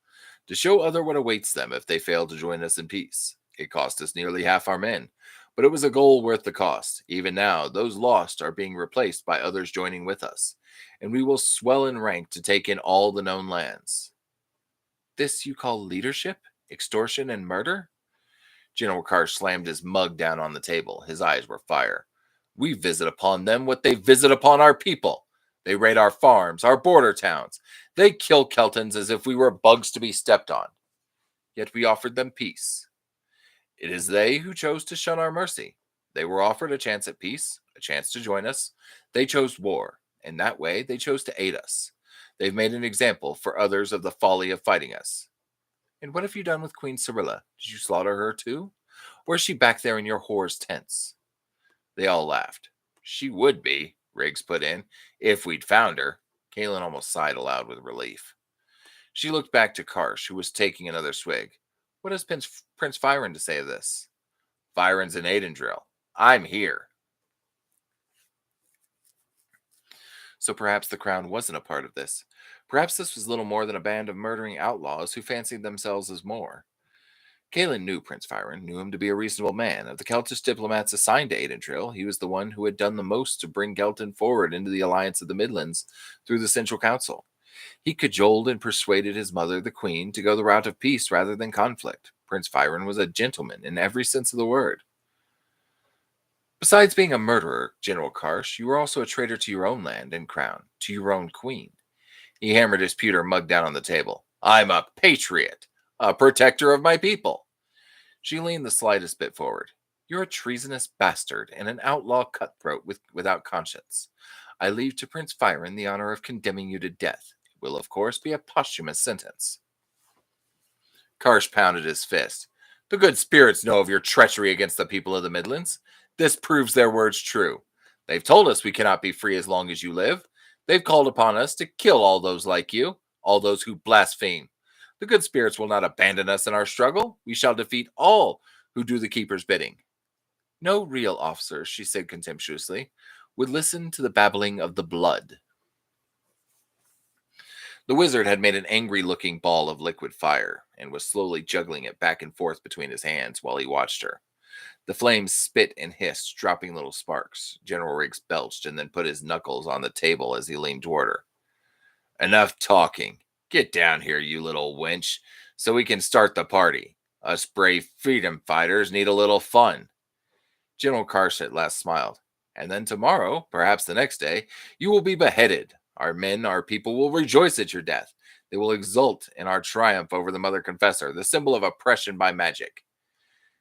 to show other what awaits them if they fail to join us in peace. It cost us nearly half our men, but it was a goal worth the cost. Even now, those lost are being replaced by others joining with us, and we will swell in rank to take in all the known lands. This you call leadership, extortion, and murder? General Carr slammed his mug down on the table. His eyes were fire. We visit upon them what they visit upon our people. They raid our farms, our border towns. They kill Keltons as if we were bugs to be stepped on. Yet we offered them peace. It is they who chose to shun our mercy. They were offered a chance at peace, a chance to join us. They chose war. In that way, they chose to aid us. They've made an example for others of the folly of fighting us. And what have you done with Queen Cyrilla? Did you slaughter her too? Or is she back there in your whore's tents? They all laughed. She would be, Riggs put in, if we'd found her. Kalen almost sighed aloud with relief. She looked back to Karsh, who was taking another swig. What has Prince Fyron to say of this? Fyron's in Aidendrill. I'm here. So perhaps the crown wasn't a part of this. Perhaps this was little more than a band of murdering outlaws who fancied themselves as more. Kalen knew Prince Fyron, knew him to be a reasonable man. Of the Celtic diplomats assigned to Aidendrill, he was the one who had done the most to bring Gelton forward into the alliance of the Midlands through the Central Council. He cajoled and persuaded his mother, the Queen, to go the route of peace rather than conflict. Prince Fyron was a gentleman in every sense of the word. Besides being a murderer, General Karsh, you were also a traitor to your own land and crown, to your own queen. He hammered his pewter mug down on the table. I'm a patriot, a protector of my people. She leaned the slightest bit forward. You're a treasonous bastard and an outlaw cutthroat without conscience. I leave to Prince Fyron the honor of condemning you to death. It will, of course, be a posthumous sentence. Karsh pounded his fist. The good spirits know of your treachery against the people of the Midlands. This proves their words true. They've told us we cannot be free as long as you live. They've called upon us to kill all those like you, all those who blaspheme. The good spirits will not abandon us in our struggle. We shall defeat all who do the keeper's bidding. No real officer, she said contemptuously, would listen to the babbling of the blood. The wizard had made an angry looking ball of liquid fire and was slowly juggling it back and forth between his hands while he watched her. The flames spit and hissed, dropping little sparks. General Riggs belched and then put his knuckles on the table as he leaned toward her. Enough talking. Get down here, you little wench, so we can start the party. Us brave freedom fighters need a little fun. General Karsh at last smiled. And then tomorrow, perhaps the next day, you will be beheaded. Our men, our people will rejoice at your death. They will exult in our triumph over the Mother Confessor, the symbol of oppression by magic.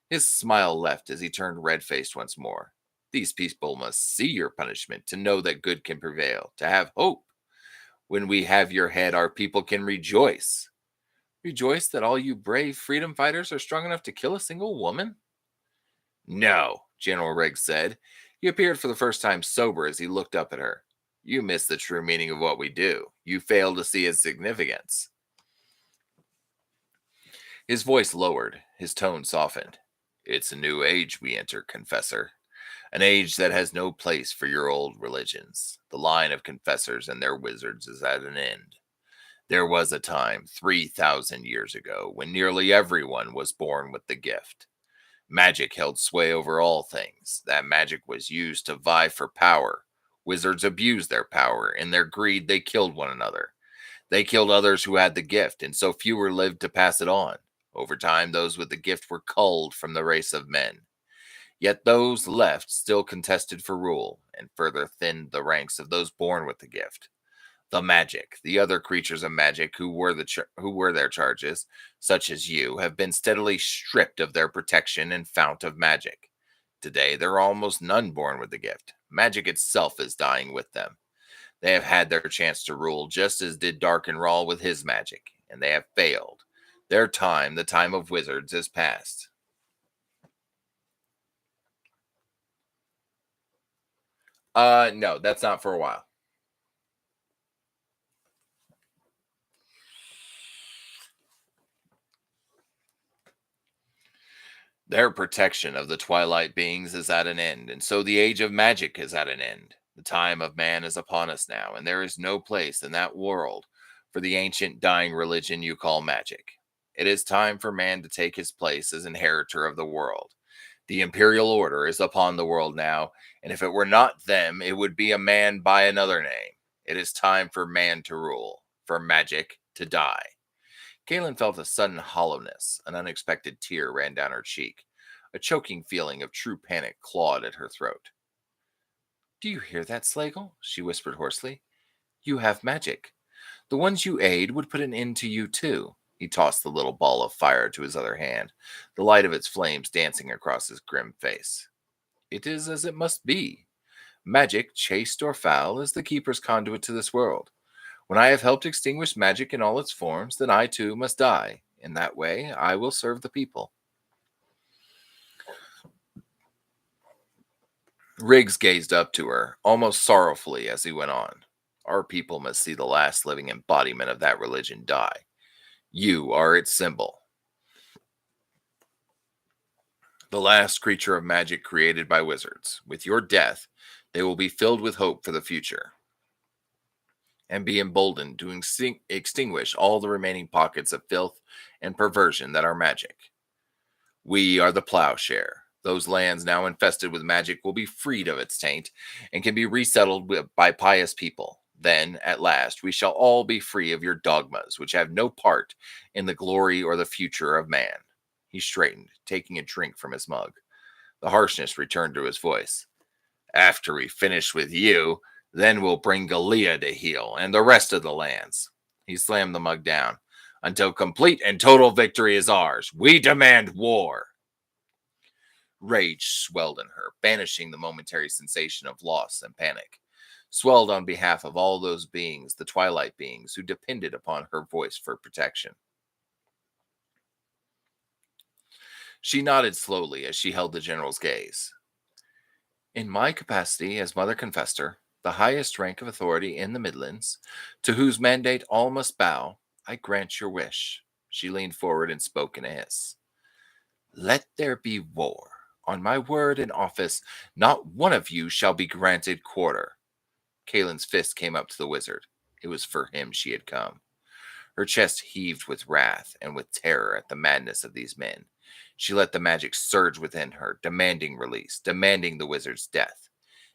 His smile left as he turned red-faced once more. These people must see your punishment to know that good can prevail, to have hope. When we have your head, our people can rejoice. Rejoice that all you brave freedom fighters are strong enough to kill a single woman? No, General Riggs said. He appeared for the first time sober as he looked up at her. You miss the true meaning of what we do. You fail to see its significance. His voice lowered, his tone softened. It's a new age we enter, Confessor. An age that has no place for your old religions. The line of confessors and their wizards is at an end. There was a time, 3,000 years ago, when nearly everyone was born with the gift. Magic held sway over all things. That magic was used to vie for power. Wizards abused their power. In their greed, they killed one another. They killed others who had the gift, and so fewer lived to pass it on. Over time, those with the gift were culled from the race of men. Yet those left still contested for rule, and further thinned the ranks of those born with the gift. The magic, the other creatures of magic who were their charges, such as you, have been steadily stripped of their protection and fount of magic. Today, there are almost none born with the gift. Magic itself is dying with them. They have had their chance to rule, just as did Dark and Rawl with his magic, and they have failed. Their time, the time of wizards, is past. No, that's not for a while. Their protection of the twilight beings is at an end, and so the age of magic is at an end. The time of man is upon us now, and there is no place in that world for the ancient dying religion you call magic. It is time for man to take his place as inheritor of the world. The imperial order is upon the world now, and if it were not them, it would be a man by another name. It is time for man to rule, for magic to die. Galen felt a sudden hollowness. An unexpected tear ran down her cheek. A choking feeling of true panic clawed at her throat. "Do you hear that, Slagle?" she whispered hoarsely. "You have magic. The ones you aid would put an end to you, too." He tossed the little ball of fire to his other hand, the light of its flames dancing across his grim face. "It is as it must be. Magic, chaste or foul, is the keeper's conduit to this world. When I have helped extinguish magic in all its forms, then I too must die. In that way, I will serve the people." Riggs gazed up to her, almost sorrowfully, as he went on. "Our people must see the last living embodiment of that religion die. You are its symbol. The last creature of magic created by wizards. With your death, they will be filled with hope for the future and be emboldened to extinguish all the remaining pockets of filth and perversion that are magic. We are the plowshare. Those lands now infested with magic will be freed of its taint and can be resettled by pious people. Then, at last, we shall all be free of your dogmas, which have no part in the glory or the future of man." He straightened, taking a drink from his mug. The harshness returned to his voice. "After we finish with you, then we'll bring Galea to heel and the rest of the lands." He slammed the mug down. "Until complete and total victory is ours, we demand war." Rage swelled in her, banishing the momentary sensation of loss and panic. Swelled on behalf of all those beings, the twilight beings, who depended upon her voice for protection. She nodded slowly as she held the general's gaze. "In my capacity as Mother Confessor, the highest rank of authority in the Midlands, to whose mandate all must bow, I grant your wish." She leaned forward and spoke in a hiss. "Let there be war. On my word and office, not one of you shall be granted quarter." Kalen's fist came up to the wizard. It was for him she had come. Her chest heaved with wrath and with terror at the madness of these men. She let the magic surge within her, demanding release, demanding the wizard's death.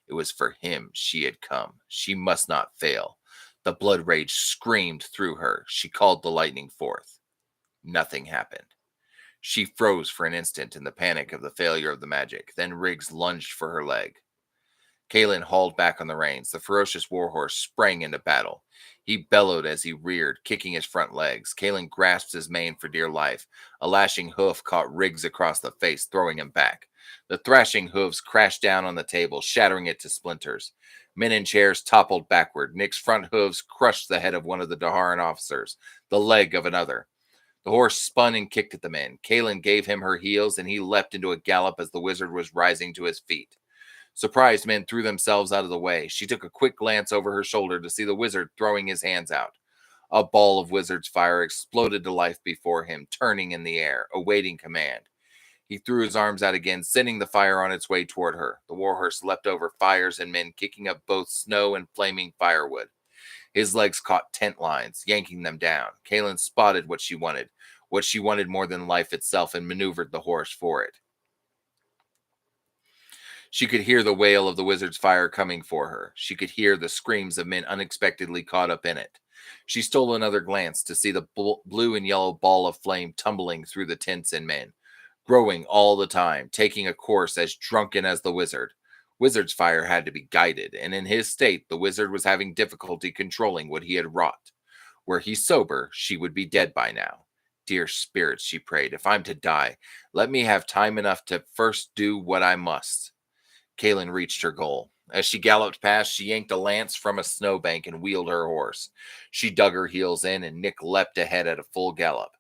It was for him she had come. She must not fail. The blood rage screamed through her. She called the lightning forth. Nothing happened. She froze for an instant in the panic of the failure of the magic. Then Riggs lunged for her leg. Kalen hauled back on the reins. The ferocious warhorse sprang into battle. He bellowed as he reared, kicking his front legs. Kalen grasped his mane for dear life. A lashing hoof caught Riggs across the face, throwing him back. The thrashing hooves crashed down on the table, shattering it to splinters. Men in chairs toppled backward. Nick's front hooves crushed the head of one of the Daharan officers, the leg of another. The horse spun and kicked at the men. Kalen gave him her heels, and he leapt into a gallop as the wizard was rising to his feet. Surprised men threw themselves out of the way. She took a quick glance over her shoulder to see the wizard throwing his hands out. A ball of wizard's fire exploded to life before him, turning in the air, awaiting command. He threw his arms out again, sending the fire on its way toward her. The warhorse leapt over fires and men, kicking up both snow and flaming firewood. His legs caught tent lines, yanking them down. Kalen spotted what she wanted more than life itself, and maneuvered the horse for it. She could hear the wail of the wizard's fire coming for her. She could hear the screams of men unexpectedly caught up in it. She stole another glance to see the blue and yellow ball of flame tumbling through the tents and men, growing all the time, taking a course as drunken as the wizard. Wizard's fire had to be guided, and in his state, the wizard was having difficulty controlling what he had wrought. Were he sober, she would be dead by now. Dear spirits, she prayed, if I'm to die, let me have time enough to first do what I must. Kaelin reached her goal. As she galloped past, she yanked a lance from a snowbank and wheeled her horse. She dug her heels in, and Nick leapt ahead at a full gallop.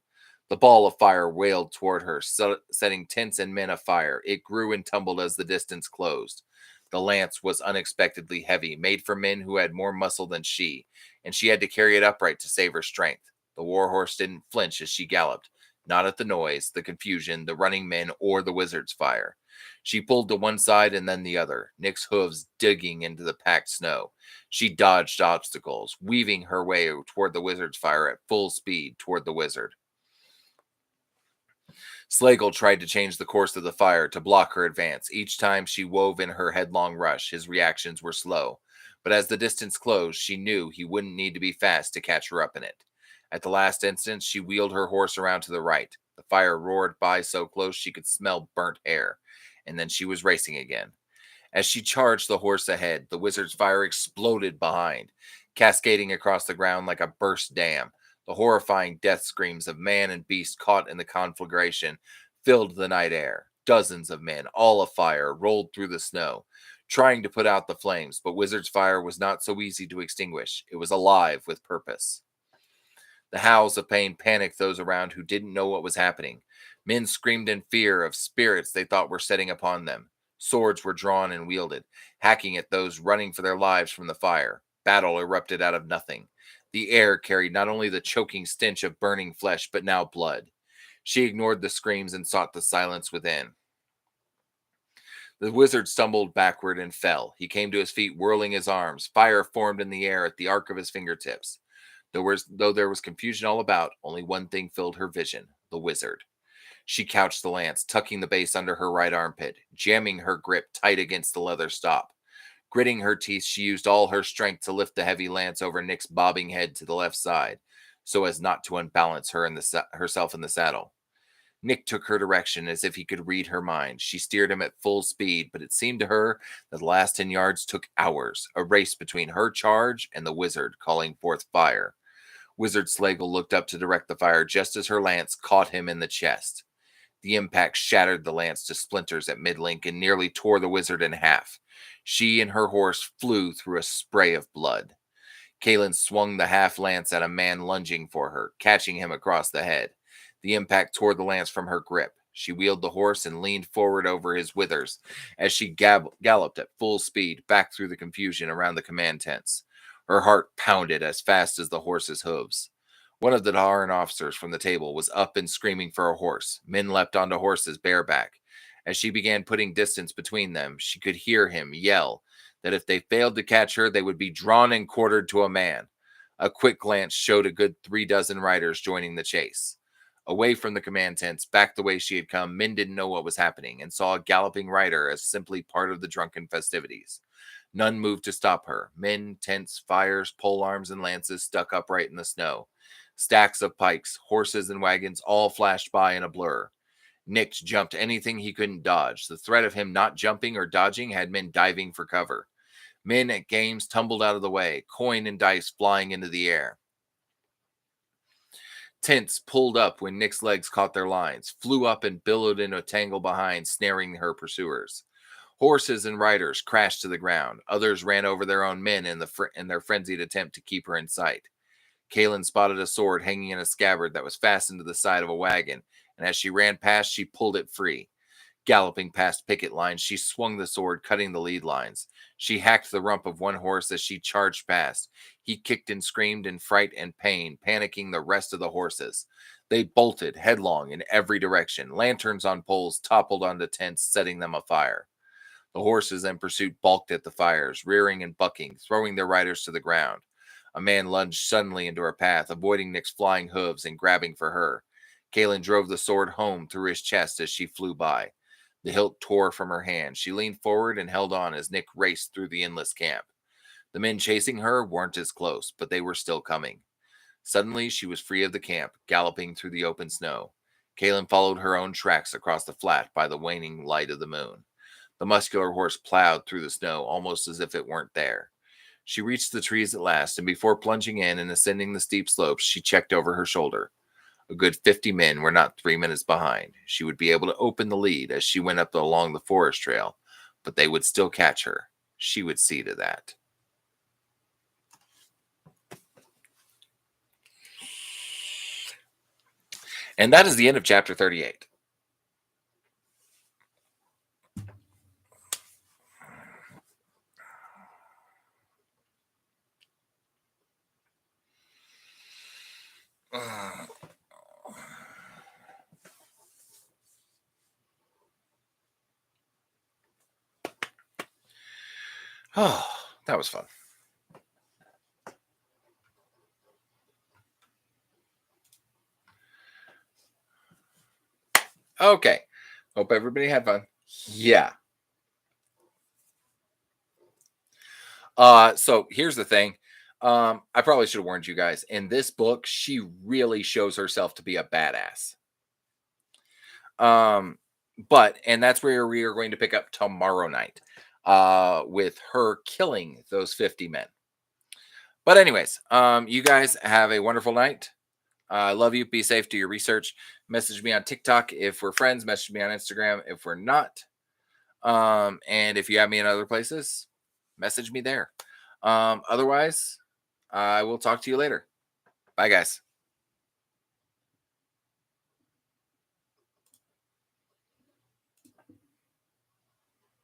The ball of fire wailed toward her, setting tents and men afire. It grew and tumbled as the distance closed. The lance was unexpectedly heavy, made for men who had more muscle than she, and she had to carry it upright to save her strength. The warhorse didn't flinch as she galloped, not at the noise, the confusion, the running men, or the wizard's fire. She pulled to one side and then the other, Nick's hooves digging into the packed snow. She dodged obstacles, weaving her way toward the wizard's fire at full speed toward the wizard. Slagle tried to change the course of the fire to block her advance. Each time she wove in her headlong rush, his reactions were slow. But as the distance closed, she knew he wouldn't need to be fast to catch her up in it. At the last instant, she wheeled her horse around to the right. The fire roared by so close she could smell burnt hair. And then she was racing again. As she charged the horse ahead, the wizard's fire exploded behind, cascading across the ground like a burst dam. The horrifying death screams of man and beast caught in the conflagration filled the night air. Dozens of men, all afire, rolled through the snow, trying to put out the flames, but Wizard's fire was not so easy to extinguish. It was alive with purpose. The howls of pain panicked those around who didn't know what was happening. Men screamed in fear of spirits they thought were setting upon them. Swords were drawn and wielded, hacking at those running for their lives from the fire. Battle erupted out of nothing. The air carried not only the choking stench of burning flesh, but now blood. She ignored the screams and sought the silence within. The wizard stumbled backward and fell. He came to his feet, whirling his arms. Fire formed in the air at the arc of his fingertips. Though there was confusion all about, only one thing filled her vision: the wizard. She couched the lance, tucking the base under her right armpit, jamming her grip tight against the leather stop. Gritting her teeth, she used all her strength to lift the heavy lance over Nick's bobbing head to the left side, so as not to unbalance her herself in the saddle. Nick took her direction as if he could read her mind. She steered him at full speed, but it seemed to her that the last 10 yards took hours, a race between her charge and the wizard calling forth fire. Wizard Slagle looked up to direct the fire just as her lance caught him in the chest. The impact shattered the lance to splinters at mid-link and nearly tore the wizard in half. She and her horse flew through a spray of blood. Kaelin swung the half lance at a man lunging for her, catching him across the head. The impact tore the lance from her grip. She wheeled the horse and leaned forward over his withers as she galloped at full speed back through the confusion around the command tents. Her heart pounded as fast as the horse's hooves. One of the Daharan officers from the table was up and screaming for a horse. Men leapt onto horses bareback. As she began putting distance between them, she could hear him yell that if they failed to catch her, they would be drawn and quartered to a man. A quick glance showed a good 3 dozen riders joining the chase. Away from the command tents, back the way she had come, men didn't know what was happening and saw a galloping rider as simply part of the drunken festivities. None moved to stop her. Men, tents, fires, polearms, and lances stuck upright in the snow. Stacks of pikes, horses, and wagons all flashed by in a blur. Nick jumped anything he couldn't dodge. The threat of him not jumping or dodging had men diving for cover. Men at games tumbled out of the way, coin and dice flying into the air. Tents pulled up when Nick's legs caught their lines, flew up and billowed in a tangle behind, snaring her pursuers. Horses and riders crashed to the ground. Others ran over their own men in their frenzied attempt to keep her in sight. Kaelin spotted a sword hanging in a scabbard that was fastened to the side of a wagon, and as she ran past, she pulled it free. Galloping past picket lines, she swung the sword, cutting the lead lines. She hacked the rump of one horse as she charged past. He kicked and screamed in fright and pain, panicking the rest of the horses. They bolted headlong in every direction. Lanterns on poles toppled onto tents, setting them afire. The horses in pursuit balked at the fires, rearing and bucking, throwing their riders to the ground. A man lunged suddenly into her path, avoiding Nick's flying hooves and grabbing for her. Kaelin drove the sword home through his chest as she flew by. The hilt tore from her hand. She leaned forward and held on as Nick raced through the endless camp. The men chasing her weren't as close, but they were still coming. Suddenly, she was free of the camp, galloping through the open snow. Kaelin followed her own tracks across the flat by the waning light of the moon. The muscular horse plowed through the snow almost as if it weren't there. She reached the trees at last, and before plunging in and ascending the steep slopes, she checked over her shoulder. A good 50 men were not 3 minutes behind. She would be able to open the lead as she went up along the forest trail, but they would still catch her. She would see to that. And that is the end of chapter 38. Oh, that was fun. Okay. Hope everybody had fun. Yeah. So here's the thing. I probably should have warned you guys. In this book, she really shows herself to be a badass. Um, and that's where we are going to pick up tomorrow night. With her killing those 50 men. But anyways, you guys have a wonderful night. I love you. Be safe. Do your research. Message me on TikTok if we're friends. Message me on Instagram if we're not. And if you have me in other places, message me there. Otherwise, I will talk to you later. Bye, guys.